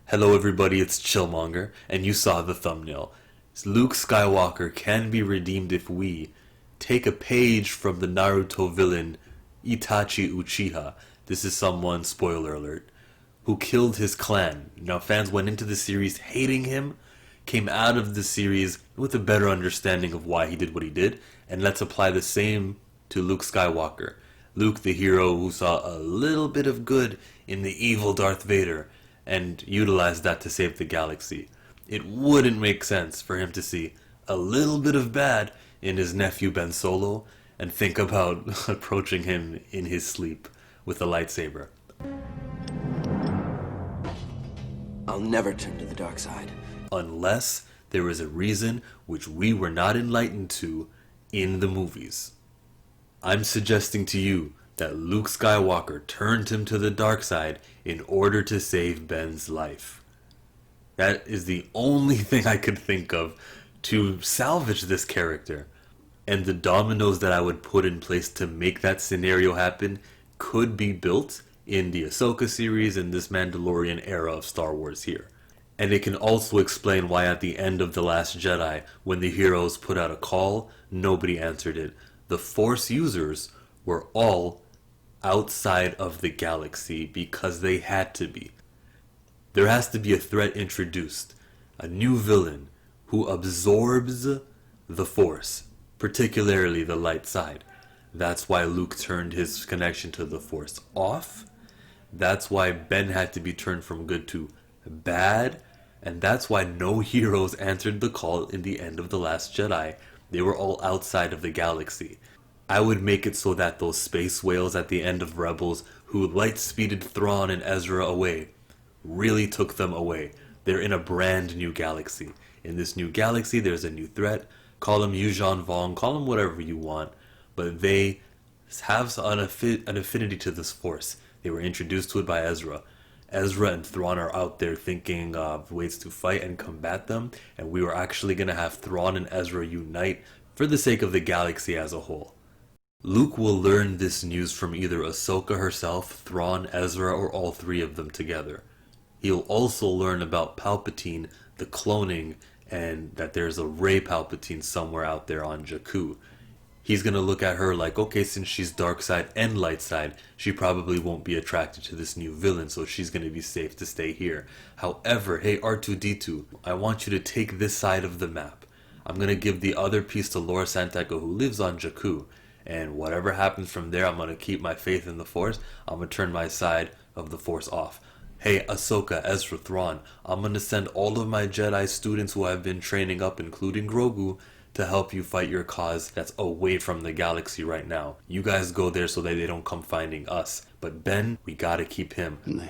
Hello everybody, it's Chillmonger, and you saw the thumbnail. Luke Skywalker can be redeemed if we take a page from the Naruto villain Itachi Uchiha. This is someone, spoiler alert, who killed his clan. Now fans went into the series hating him, came out of the series with a better understanding of why he did what he did, and let's apply the same to Luke Skywalker. Luke, the hero who saw a little bit of good in the evil Darth Vader and utilized that to save the galaxy. It wouldn't make sense for him to see a little bit of bad in his nephew Ben Solo and think about approaching him in his sleep with a lightsaber. I'll never turn to the dark side. Unless there is a reason which we were not enlightened to in the movies. I'm suggesting to you that Luke Skywalker turned him to the dark side in order to save Ben's life. That is the only thing I could think of to salvage this character. And the dominoes that I would put in place to make that scenario happen could be built in the Ahsoka series and this Mandalorian era of Star Wars here. And it can also explain why at the end of The Last Jedi, when the heroes put out a call, nobody answered it. The Force users were all outside of the galaxy because they had to be. There has to be a threat introduced, a new villain who absorbs the Force, particularly the light side. That's why Luke turned his connection to the Force off. That's why Ben had to be turned from good to bad. And that's why no heroes answered the call in the end of The Last Jedi. They were all outside of the galaxy. I would make it so that those space whales at the end of Rebels who light-speeded Thrawn and Ezra away really took them away. They're in a brand new galaxy. In this new galaxy, there's a new threat. Call them Yuuzhan Vong, call them whatever you want. But they have an affinity to this Force. They were introduced to it by Ezra. Ezra and Thrawn are out there thinking of ways to fight and combat them. And we were actually going to have Thrawn and Ezra unite for the sake of the galaxy as a whole. Luke will learn this news from either Ahsoka herself, Thrawn, Ezra, or all three of them together. He'll also learn about Palpatine, the cloning, and that there's a Rey Palpatine somewhere out there on Jakku. He's gonna look at her like, okay, since she's dark side and light side, she probably won't be attracted to this new villain, so she's gonna be safe to stay here. However, hey R2-D2, I want you to take this side of the map. I'm gonna give the other piece to Laura Santeca, who lives on Jakku. And whatever happens from there, I'm going to keep my faith in the Force. I'm going to turn my side of the Force off. Hey, Ahsoka, Ezra, Thrawn, I'm going to send all of my Jedi students who I've been training up, including Grogu, to help you fight your cause that's away from the galaxy right now. You guys go there so that they don't come finding us. But Ben, we got to keep him. Leia,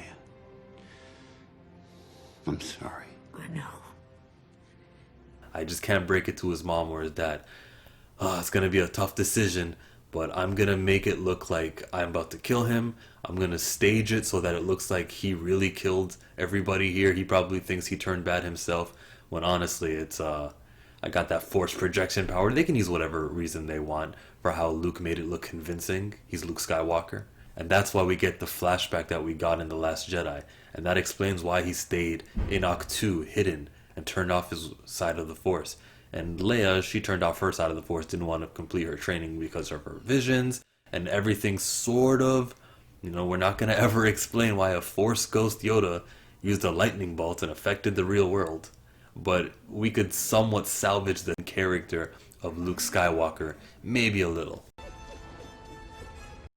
I'm sorry. I know. I just can't break it to his mom or his dad. It's going to be a tough decision, but I'm going to make it look like I'm about to kill him. I'm going to stage it so that it looks like he really killed everybody here. He probably thinks he turned bad himself, when honestly it's, I got that Force projection power. They can use whatever reason they want for how Luke made it look convincing. He's Luke Skywalker. And that's why we get the flashback that we got in The Last Jedi. And that explains why he stayed in Ahch-To, hidden, and turned off his side of the Force. And Leia, she turned off her side of the Force, didn't want to complete her training because of her visions, and everything sort of, we're not going to ever explain why a Force ghost Yoda used a lightning bolt and affected the real world. But we could somewhat salvage the character of Luke Skywalker, maybe a little.